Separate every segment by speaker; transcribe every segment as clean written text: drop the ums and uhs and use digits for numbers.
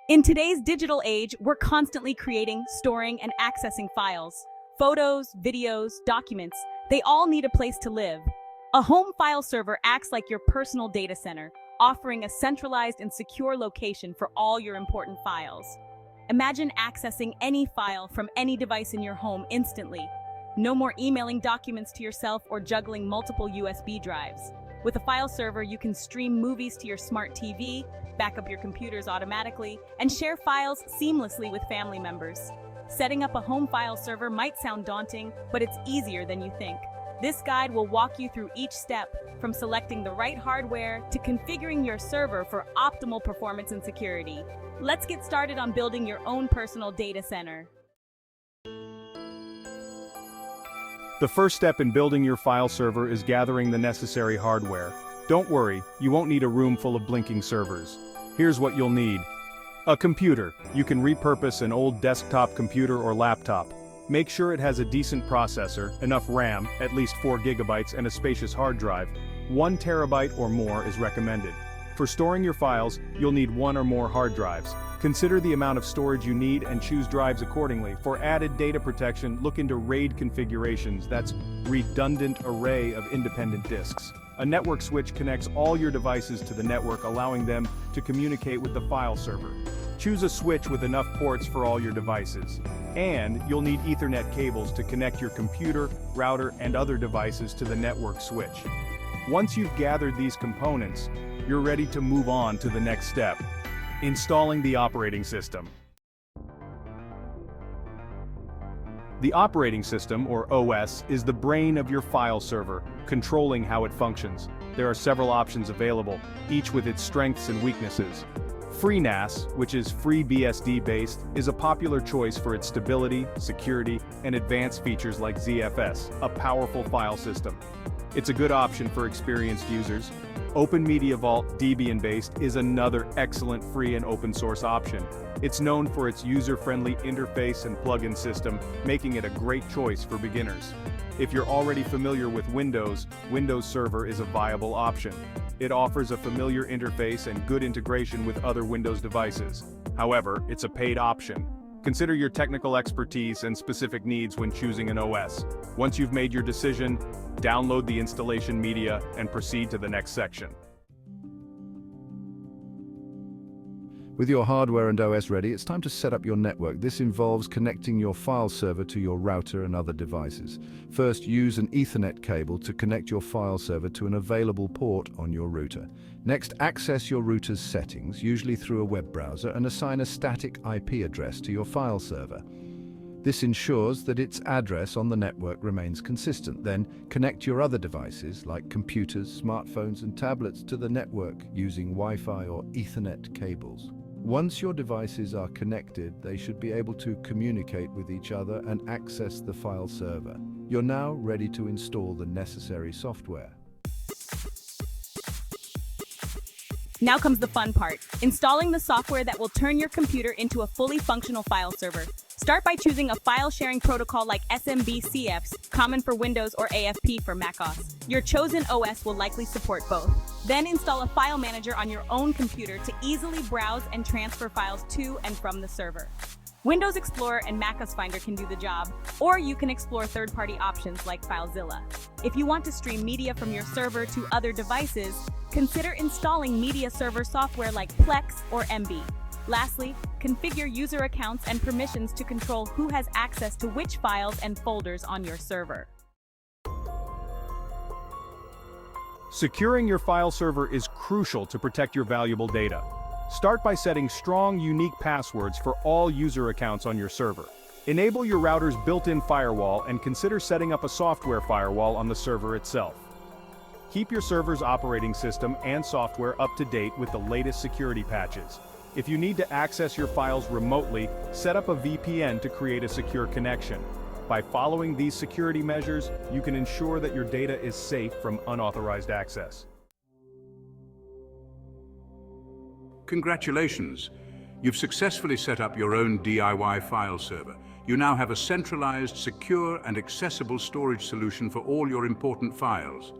Speaker 1: In today's digital age, we're constantly creating, storing, and accessing files. Photos, videos, documents, they all need a place to live. A home file server acts like your personal data center, offering a centralized and secure location for all your important files. Imagine accessing any file from any device in your home instantly. No more emailing documents to yourself or juggling multiple USB drives. With a file server, you can stream movies to your smart TV, back up your computers automatically, and share files seamlessly with family members. Setting up a home file server might sound daunting, but it's easier than you think. This guide will walk you through each step, from selecting the right hardware to configuring your server for optimal performance and security. Let's get started on building your own personal data center.
Speaker 2: The first step in building your file server is gathering the necessary hardware. Don't worry, you won't need a room full of blinking servers. Here's what you'll need. A computer. You can repurpose an old desktop computer or laptop. Make sure it has a decent processor, enough RAM, at least 4 GB, and a spacious hard drive. 1 TB or more is recommended. For storing your files, you'll need 1 or more hard drives. Consider the amount of storage you need and choose drives accordingly. For added data protection, look into RAID configurations, that's redundant array of independent disks. A network switch connects all your devices to the network, allowing them to communicate with the file server. Choose a switch with enough ports for all your devices. And you'll need Ethernet cables to connect your computer, router, and other devices to the network switch. Once you've gathered these components, you're ready to move on to the next step: installing the operating system. The operating system, or OS, is the brain of your file server, controlling how it functions. There are several options available, each with its strengths and weaknesses. FreeNAS, which is FreeBSD based, is a popular choice for its stability, security, and advanced features like ZFS, a powerful file system. It's a good option for experienced users. OpenMediaVault, Debian-based, is another excellent free and open-source option. It's known for its user-friendly interface and plugin system, making it a great choice for beginners. If you're already familiar with Windows, Windows Server is a viable option. It offers a familiar interface and good integration with other Windows devices. However, it's a paid option. Consider your technical expertise and specific needs when choosing an OS. Once you've made your decision, download the installation media and proceed to the next section.
Speaker 3: With your hardware and OS ready, it's time to set up your network. This involves connecting your file server to your router and other devices. First, use an Ethernet cable to connect your file server to an available port on your router. Next, access your router's settings, usually through a web browser, and assign a static IP address to your file server. This ensures that its address on the network remains consistent. Then, connect your other devices, like computers, smartphones, and tablets, to the network using Wi-Fi or Ethernet cables. Once your devices are connected, they should be able to communicate with each other and access the file server. You're now ready to install the necessary software.
Speaker 1: Now comes the fun part: installing the software that will turn your computer into a fully functional file server. Start by choosing a file sharing protocol like SMBCFs, common for Windows, or AFP for macOS. Your chosen OS will likely support both. Then install a file manager on your own computer to easily browse and transfer files to and from the server. Windows Explorer and macOS Finder can do the job, or you can explore third-party options like FileZilla. If you want to stream media from your server to other devices, consider installing media server software like Plex or Emby. Lastly, configure user accounts and permissions to control who has access to which files and folders on your server.
Speaker 2: Securing your file server is crucial to protect your valuable data. Start by setting strong, unique passwords for all user accounts on your server. Enable your router's built-in firewall and consider setting up a software firewall on the server itself. Keep your server's operating system and software up to date with the latest security patches. If you need to access your files remotely, set up a VPN to create a secure connection. By following these security measures, you can ensure that your data is safe from unauthorized access.
Speaker 4: Congratulations! You've successfully set up your own DIY file server. You now have a centralized, secure, and accessible storage solution for all your important files.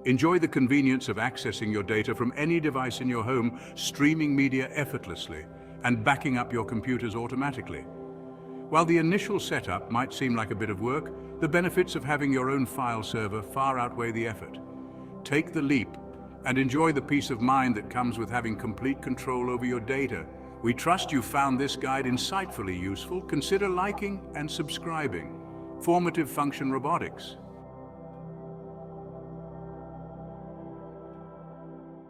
Speaker 4: Enjoy the convenience of accessing your data from any device in your home, streaming media effortlessly. and backing up your computers automatically. While the initial setup might seem like a bit of work, the benefits of having your own file server far outweigh the effort. Take the leap and enjoy the peace of mind that comes with having complete control over your data. We trust you found this guide insightfully useful. Consider liking and subscribing. Formative Function Robotics.